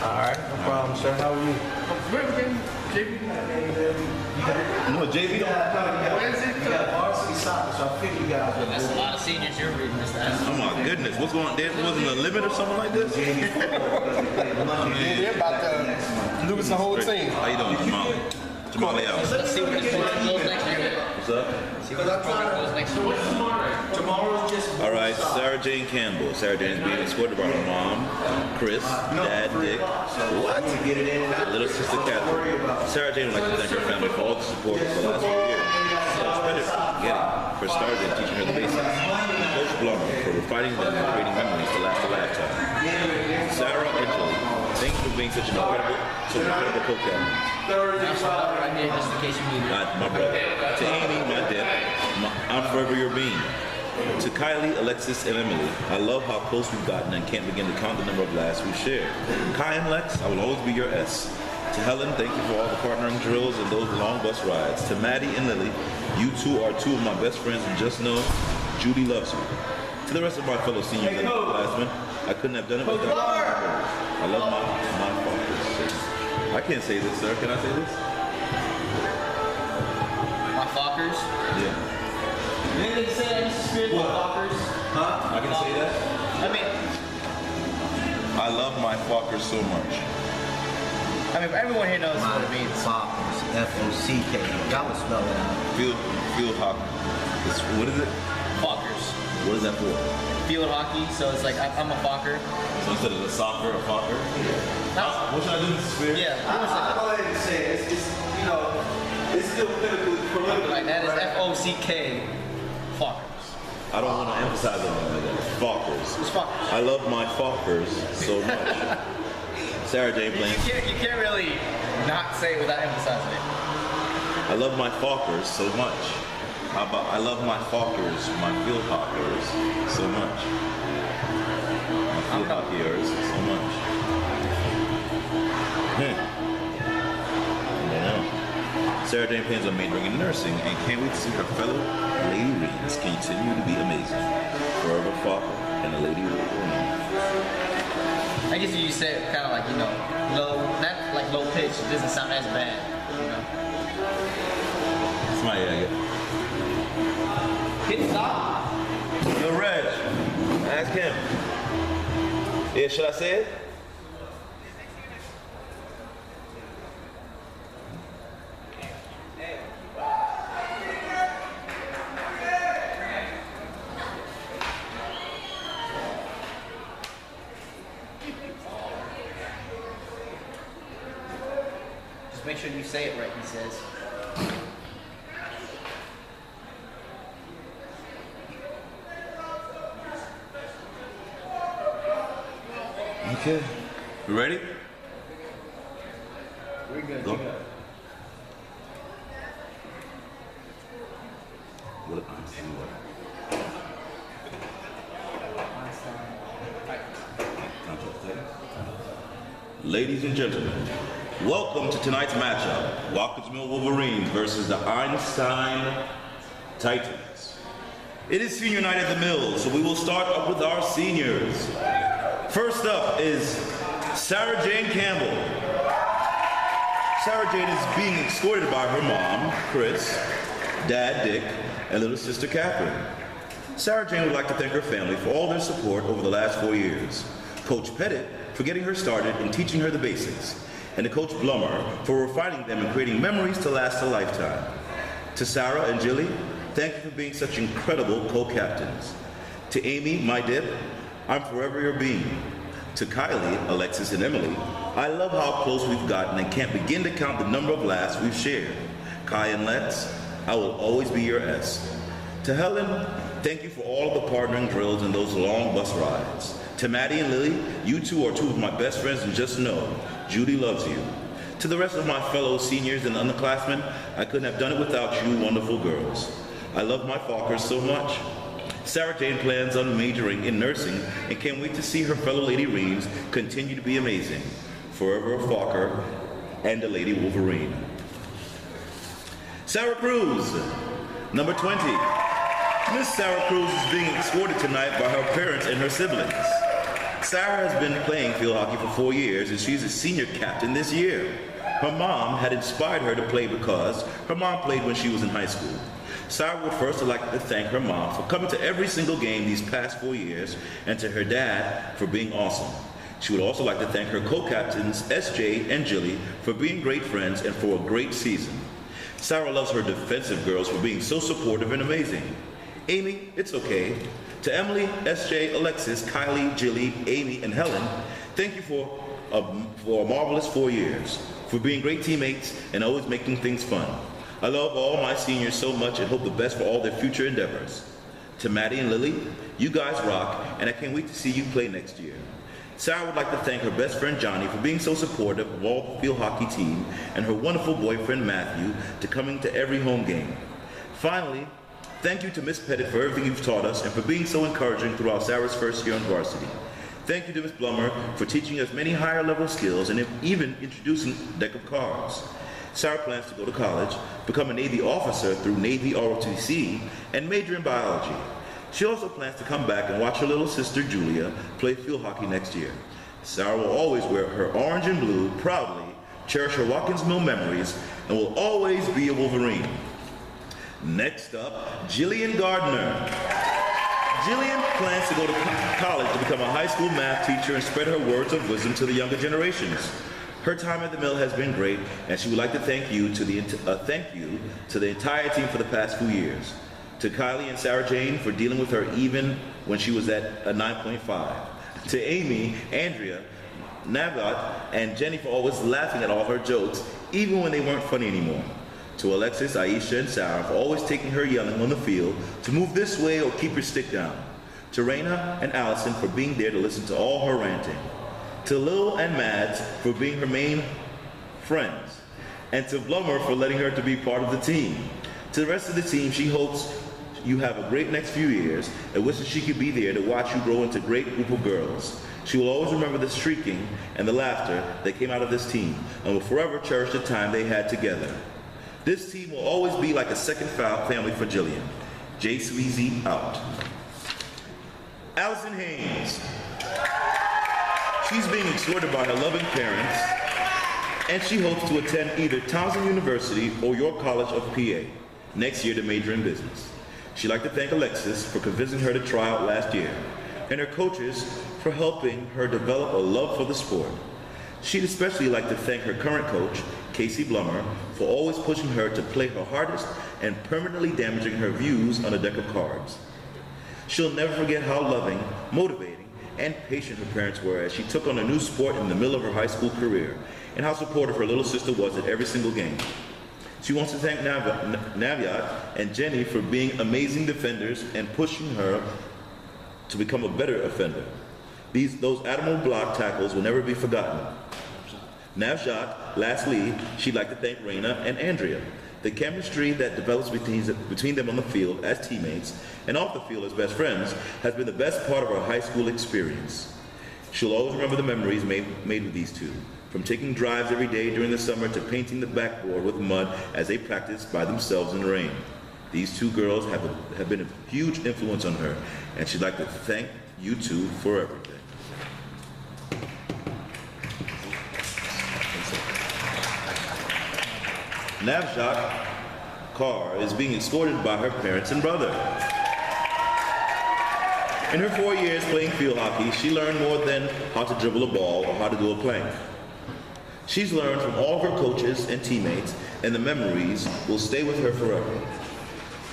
Alright, no problem, sir. How are you? JB. No, JB don't have time. Where is it? You got varsity soccer, so I figured you guys would. That's a lot of seniors you're reading this. Oh my goodness, what's going on? There wasn't a limit or something like this? They're about to lose the whole team. How you doing, Jamali? Jamali out. Let's see where this program goes next year. What's up? See where this program goes next year. Tomorrow's just. All right, Sarah Jane Campbell. Sarah Jane is being escorted by her mom, Chris, Dad, Dick. What? Get it in and out. Little sister Catherine. Sarah Jane would like to thank her family for all the support for the last few years. Coach Pettit for starting and teaching her the basics. Coach Blummer for refining them and creating memories to last a lifetime. Sarah and Julie, thank you for being such an incredible co-captain. Right here, just in case you need it. My brother. To Amy, my dad, I'm forever your being. To Kylie, Alexis, and Emily, I love how close we've gotten and can't begin to count the number of laughs we've shared. Kai and Lex, I will always be your S. To Helen, thank you for all the partnering drills and those long bus rides. To Maddie and Lily, you two are two of my best friends and just know Judy loves you. To the rest of my fellow seniors and upperclassmen, I couldn't have done it without you. I love my fathers. I can't say this, sir. Can I say this? My fuckers. Yeah. You didn't say that, Mr. Spirit, my fuckers. Huh? I can say that? I mean, I love my fuckers so much. everyone here knows what it means. Fockers, F-O-C-K. Y'all would spell it out. Field hockey. What is it? Fuckers. What is that for? Field hockey, so it's like I'm a fucker. So instead of a soccer, a fucker? No. What should I do, Mr. Spear? Yeah, pretty much like I'll go ahead and say it. It's you know, it's still political. like that is F-O-C-K. Fuckers. I don't want to emphasize it like that. Fuckers. It's fuckers. I love my fuckers so much. Sarah Jane Blaine. You can't really not say it without emphasizing it. I love my fuckers so much. How about I love my fuckers, my field hockers so much. My field hockeyers so much. Sarah Jane plans on majoring in nursing and can't wait to see her fellow Lady Reeds continue to be amazing. Forever Fokker and the Lady Woman. I guess you say it kind of like, low, not like low pitch. It doesn't sound as bad, That's my Hit stop. Yo, Reg, ask him. Yeah, should I say it? Just make sure you say it right, he says. Okay. You ready? We're good. Go. You go. What? Ladies and gentlemen, welcome to tonight's matchup. Watkins Mill Wolverines versus the Einstein Titans. It is senior night at the Mill, so we will start up with our seniors. First up is Sarah Jane Campbell. Sarah Jane is being escorted by her mom, Chris, Dad, Dick, and little sister, Catherine. Sarah Jane would like to thank her family for all their support over the last 4 years. Coach Pettit for getting her started and teaching her the basics, and to Coach Blummer for refining them and creating memories to last a lifetime. To Sarah and Jilly, thank you for being such incredible co-captains. To Amy, my dip, I'm forever your being. To Kylie, Alexis, and Emily, I love how close we've gotten and can't begin to count the number of laughs we've shared. Kai and Lex, I will always be your S. To Helen, thank you for all of the partnering drills and those long bus rides. To Maddie and Lily, you two are two of my best friends and just know, Judy loves you. To the rest of my fellow seniors and underclassmen, I couldn't have done it without you wonderful girls. I love my Fockers so much. Sarah Jane plans on majoring in nursing and can't wait to see her fellow Lady Reams continue to be amazing. Forever a Fokker and a Lady Wolverine. Sarah Cruz, number 20. Miss Sarah Cruz is being escorted tonight by her parents and her siblings. Sarah has been playing field hockey for 4 years, and she's a senior captain this year. Her mom had inspired her to play because her mom played when she was in high school. Sarah would first like to thank her mom for coming to every single game these past 4 years, and to her dad for being awesome. She would also like to thank her co-captains, SJ and Jilly, for being great friends and for a great season. Sarah loves her defensive girls for being so supportive and amazing. Amy, it's okay. To Emily, SJ, Alexis, Kylie, Jilly, Amy, and Helen, thank you for a marvelous 4 years, for being great teammates and always making things fun. I love all my seniors so much and hope the best for all their future endeavors. To Maddie and Lily, you guys rock, and I can't wait to see you play next year. Sarah would like to thank her best friend Johnny for being so supportive of all the field hockey team, and her wonderful boyfriend Matthew for coming to every home game. Finally, thank you to Miss Pettit for everything you've taught us and for being so encouraging throughout Sarah's first year on varsity. Thank you to Miss Blummer for teaching us many higher level skills and even introducing a deck of cards. Sarah plans to go to college, become a Navy officer through Navy ROTC, and major in biology. She also plans to come back and watch her little sister Julia play field hockey next year. Sarah will always wear her orange and blue proudly, cherish her Watkins Mill memories, and will always be a Wolverine. Next up, Jillian Gardner. Jillian plans to go to college to become a high school math teacher and spread her words of wisdom to the younger generations. Her time at the mill has been great, and she would like to thank you to the entire team for the past few years. To Kylie and Sarah Jane for dealing with her even when she was at a 9.5. To Amy, Andrea, Navat, and Jenny for always laughing at all her jokes, even when they weren't funny anymore. To Alexis, Aisha, and Sarah for always taking her yelling on the field to move this way or keep her stick down. To Raina and Allison for being there to listen to all her ranting. To Lil and Mads for being her main friends. And to Blummer for letting her to be part of the team. To the rest of the team, she hopes you have a great next few years and wishes she could be there to watch you grow into a great group of girls. She will always remember the streaking and the laughter that came out of this team and will forever cherish the time they had together. This team will always be like a second family for Jillian. Jay Sweezy out. Allison Haynes. She's being exhorted by her loving parents, and she hopes to attend either Townsend University or York College of PA next year to major in business. She'd like to thank Alexis for convincing her to try out last year, and her coaches for helping her develop a love for the sport. She'd especially like to thank her current coach, Casey Blummer, for always pushing her to play her hardest and permanently damaging her views on a deck of cards. She'll never forget how loving, motivating, and patient her parents were as she took on a new sport in the middle of her high school career, and how supportive her little sister was at every single game. She wants to thank Navyat and Jenny for being amazing defenders and pushing her to become a better offender. Those admirable block tackles will never be forgotten. Navjot, lastly, she'd like to thank Raina and Andrea. The chemistry that develops between them on the field as teammates and off the field as best friends has been the best part of her high school experience. She'll always remember the memories made with these two, from taking drives every day during the summer to painting the backboard with mud as they practiced by themselves in the rain. These two girls have been a huge influence on her, and she'd like to thank you two for everything. Navjot Kaur is being escorted by her parents and brother. In her 4 years playing field hockey, she learned more than how to dribble a ball or how to do a plank. She's learned from all of her coaches and teammates, and the memories will stay with her forever.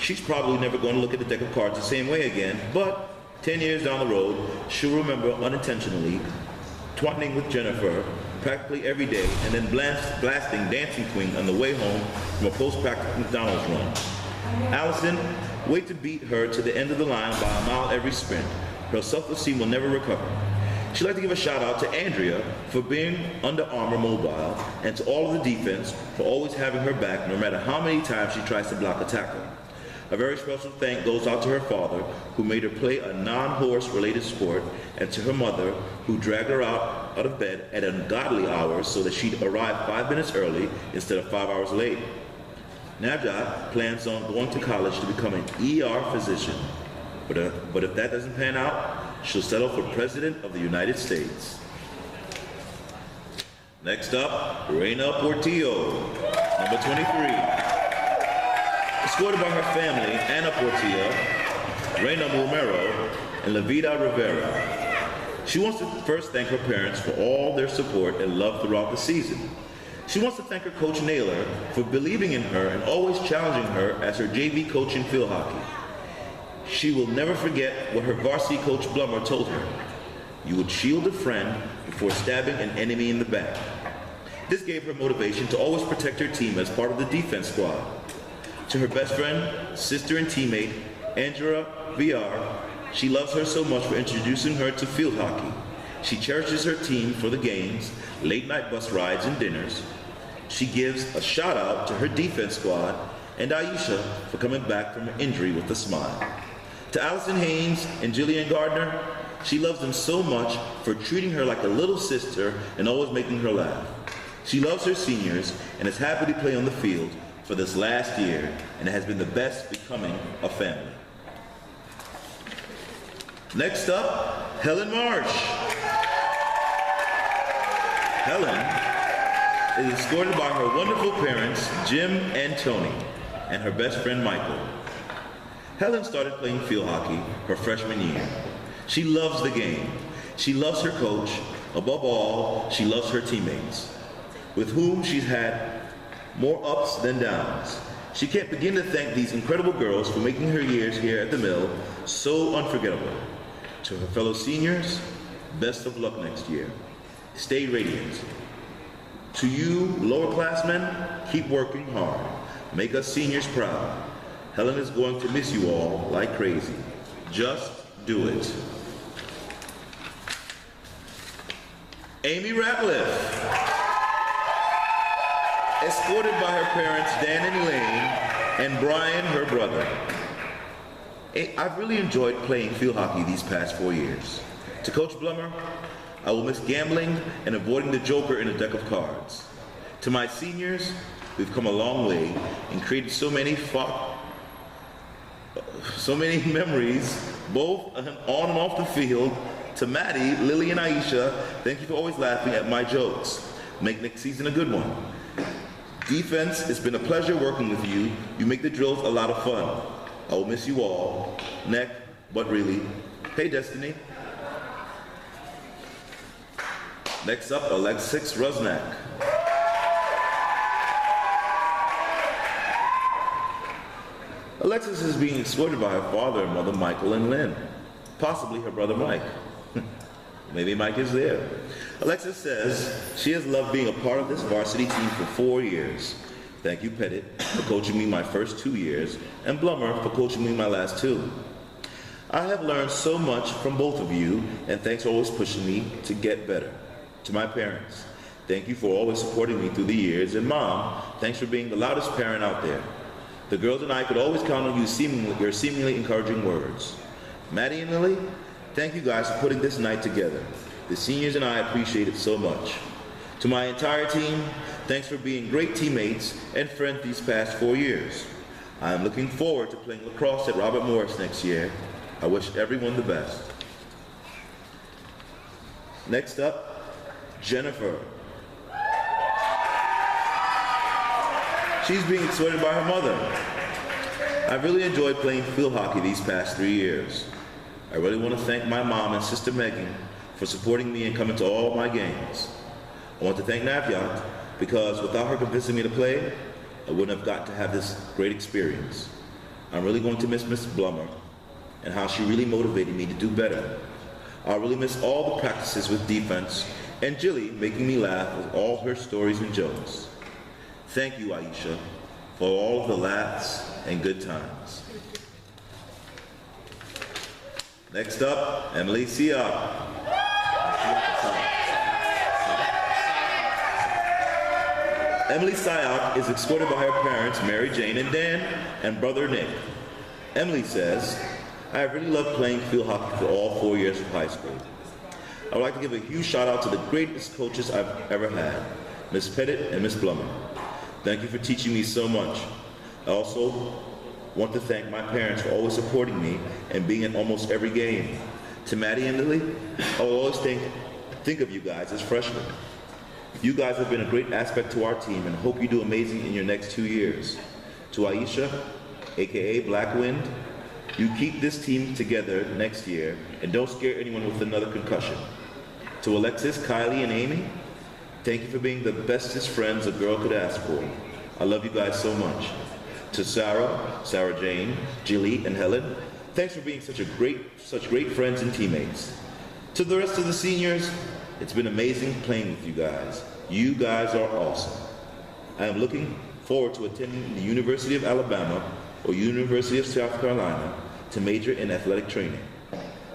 She's probably never going to look at the deck of cards the same way again, but 10 years down the road, she'll remember unintentionally twatting with Jennifer practically every day, and then blasting Dancing Queen on the way home from a post-practice McDonald's run. Allison, wait to beat her to the end of the line by a mile every sprint. Her self-esteem will never recover. She'd like to give a shout out to Andrea for being Under Armour mobile, and to all of the defense for always having her back no matter how many times she tries to block a tackle. A very special thank goes out to her father, who made her play a non-horse related sport, and to her mother, who dragged her out of bed at ungodly hours so that she'd arrive 5 minutes early instead of 5 hours late. Navjot plans on going to college to become an ER physician, but if that doesn't pan out, she'll settle for President of the United States. Next up, Reina Portillo, number 23. Escorted by her family, Ana Portillo, Reina Romero, and La Vida Rivera. She wants to first thank her parents for all their support and love throughout the season. She wants to thank her coach Naylor for believing in her and always challenging her as her JV coach in field hockey. She will never forget what her varsity coach Blummer told her. You would shield a friend before stabbing an enemy in the back. This gave her motivation to always protect her team as part of the defense squad. To her best friend, sister, and teammate, Angela VR, she loves her so much for introducing her to field hockey. She cherishes her team for the games, late night bus rides, and dinners. She gives a shout out to her defense squad and Aisha for coming back from an injury with a smile. To Allison Haynes and Jillian Gardner, she loves them so much for treating her like a little sister and always making her laugh. She loves her seniors and is happy to play on the field for this last year and has been the best becoming a family. Next up, Helen Marsh. Helen is escorted by her wonderful parents, Jim and Tony, and her best friend, Michael. Helen started playing field hockey her freshman year. She loves the game. She loves her coach. Above all, she loves her teammates, with whom she's had more ups than downs. She can't begin to thank these incredible girls for making her years here at the Mill so unforgettable. To her fellow seniors, best of luck next year. Stay radiant. To you, lowerclassmen, keep working hard. Make us seniors proud. Helen is going to miss you all like crazy. Just do it. Amy Ratliff, escorted by her parents Dan and Elaine and Brian, her brother. I've really enjoyed playing field hockey these past 4 years. To Coach Blummer, I will miss gambling and avoiding the joker in a deck of cards. To my seniors, we've come a long way and created so many memories, both on and off the field. To Maddie, Lily, and Aisha, thank you for always laughing at my jokes. Make next season a good one. Defense, it's been a pleasure working with you. You make the drills a lot of fun. I will miss you all. Neck, but really. Hey, Destiny. Next up, Alexis Rusnak. Alexis is being escorted by her father and mother, Michael and Lynn. Possibly her brother, Mike. Maybe Mike is there. Alexis says she has loved being a part of this varsity team for 4 years. Thank you, Pettit, for coaching me my first 2 years, and Blummer for coaching me my last 2. I have learned so much from both of you, and thanks for always pushing me to get better. To my parents, thank you for always supporting me through the years, and Mom, thanks for being the loudest parent out there. The girls and I could always count on your seemingly encouraging words. Maddie and Lily, thank you guys for putting this night together. The seniors and I appreciate it so much. To my entire team, thanks for being great teammates and friends these past 4 years. I am looking forward to playing lacrosse at Robert Morris next year. I wish everyone the best. Next up, Jennifer. She's being escorted by her mother. I've really enjoyed playing field hockey these past 3 years. I really want to thank my mom and sister Megan for supporting me and coming to all my games. I want to thank Navyat because without her convincing me to play, I wouldn't have gotten to have this great experience. I'm really going to miss Miss Blummer and how she really motivated me to do better. I'll really miss all the practices with defense and Jilly making me laugh with all her stories and jokes. Thank you, Aisha, for all of the laughs and good times. Next up, Emily Siak. Emily Siak is escorted by her parents, Mary Jane and Dan, and brother Nick. Emily says, I have really loved playing field hockey for all 4 years of high school. I would like to give a huge shout out to the greatest coaches I've ever had, Miss Pettit and Miss Blummer. Thank you for teaching me so much. I also want to thank my parents for always supporting me and being at almost every game. To Maddie and Lily, I will always think of you guys as freshmen. You guys have been a great aspect to our team and hope you do amazing in your next 2 years. To Aisha, aka Black Wind, you keep this team together next year and don't scare anyone with another concussion. To Alexis, Kylie, and Amy, thank you for being the bestest friends a girl could ask for. I love you guys so much. To Sarah Jane, Jilly, and Helen, thanks for being such great friends and teammates. To the rest of the seniors, it's been amazing playing with you guys. You guys are awesome. I am looking forward to attending the University of Alabama or University of South Carolina to major in athletic training.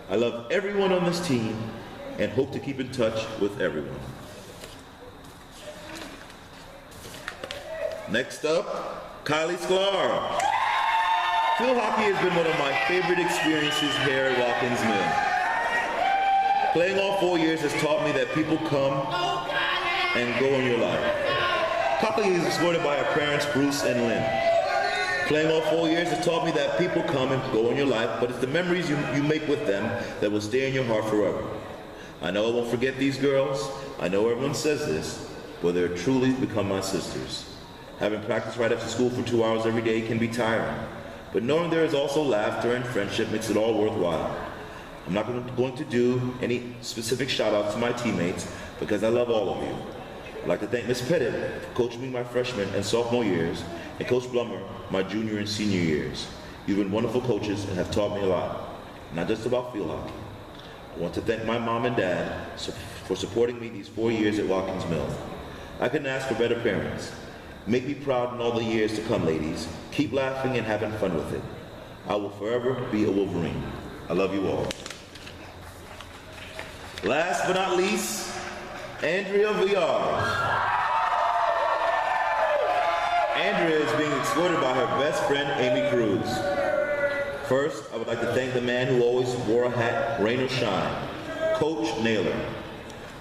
I love everyone on this team and hope to keep in touch with everyone. Next up, Kylie Sklar. Field hockey has been one of my favorite experiences here at Watkins Mill. Playing all 4 years has taught me that people come and go in your life. Hockey is supported by our parents, Bruce and Lynn. Playing all 4 years has taught me that people come and go in your life, but it's the memories you make with them that will stay in your heart forever. I know I won't forget these girls. I know everyone says this, but they're truly become my sisters. Having practice right after school for 2 hours every day can be tiring, but knowing there is also laughter and friendship makes it all worthwhile. I'm not going to do any specific shout-outs to my teammates because I love all of you. I'd like to thank Ms. Pettit for coaching me my freshman and sophomore years, and Coach Blummer my junior and senior years. You've been wonderful coaches and have taught me a lot, not just about field hockey. I want to thank my mom and dad for supporting me these 4 years at Watkins Mill. I couldn't ask for better parents. Make me proud in all the years to come, ladies. Keep laughing and having fun with it. I will forever be a Wolverine. I love you all. Last but not least, Andrea Villar. Andrea is being escorted by her best friend, Amy Cruz. First, I would like to thank the man who always wore a hat, rain or shine, Coach Naylor.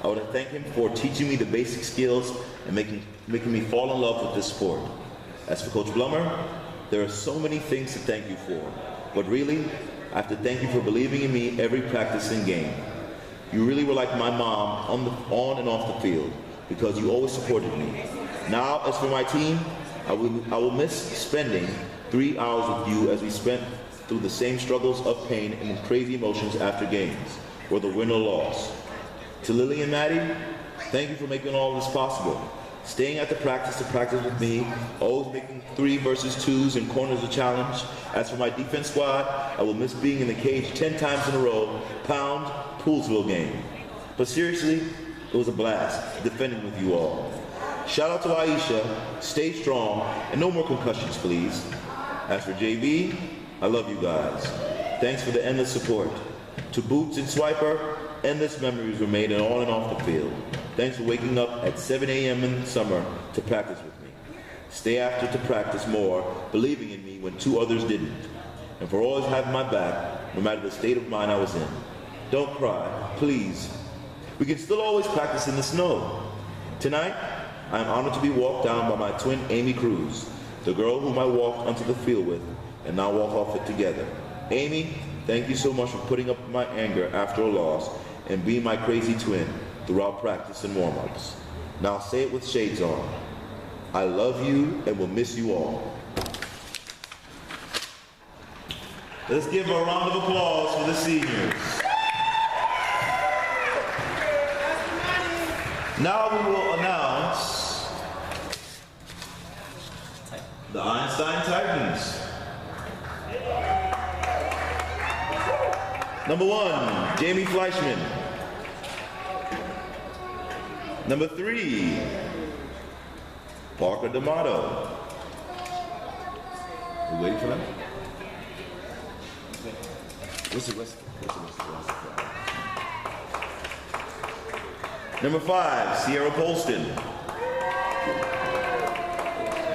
I would like to thank him for teaching me the basic skills and making me fall in love with this sport. As for Coach Blummer, there are so many things to thank you for, but really, I have to thank you for believing in me every practice and game. You really were like my mom on and off the field because you always supported me. Now, as for my team, I will miss spending 3 hours with you as we spent through the same struggles of pain and crazy emotions after games, whether win or loss. To Lily and Maddie, thank you for making all this possible. Staying at the practice to practice with me, always making 3 versus 2s and corners a challenge. As for my defense squad, I will miss being in the cage 10 times in a row, pound, Poolsville game. But seriously, it was a blast defending with you all. Shout out to Aisha, stay strong, and no more concussions, please. As for JV, I love you guys. Thanks for the endless support. To Boots and Swiper, endless memories were made on and off the field. Thanks for waking up at 7 a.m. in the summer to practice with me. Stay after to practice more, believing in me when 2 others didn't. And for always having my back, no matter the state of mind I was in. Don't cry, please. We can still always practice in the snow. Tonight, I am honored to be walked down by my twin Amy Cruz, the girl whom I walked onto the field with and now walk off it together. Amy, thank you so much for putting up with my anger after a loss and being my crazy twin throughout practice and warm-ups. Now say it with shades on. I love you and will miss you all. Let's give a round of applause for the seniors. Now we will announce the Einstein Titans. Number 1, Jamie Fleischman. Number 3, Parker D'Amato. We waiting for them? What's the rest? Number 5, Sierra Polston.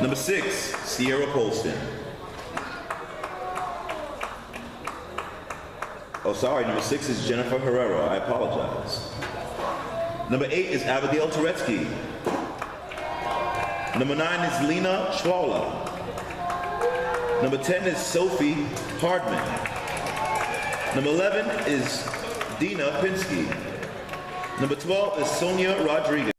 Number 6, Sierra Polston. Oh, sorry, number 6 is Jennifer Herrera. I apologize. Number 8 is Abigail Turetsky. Number 9 is Lena Schwala. Number 10 is Sophie Hardman. Number 11 is Dina Pinsky. Number 12 is Sonia Rodriguez.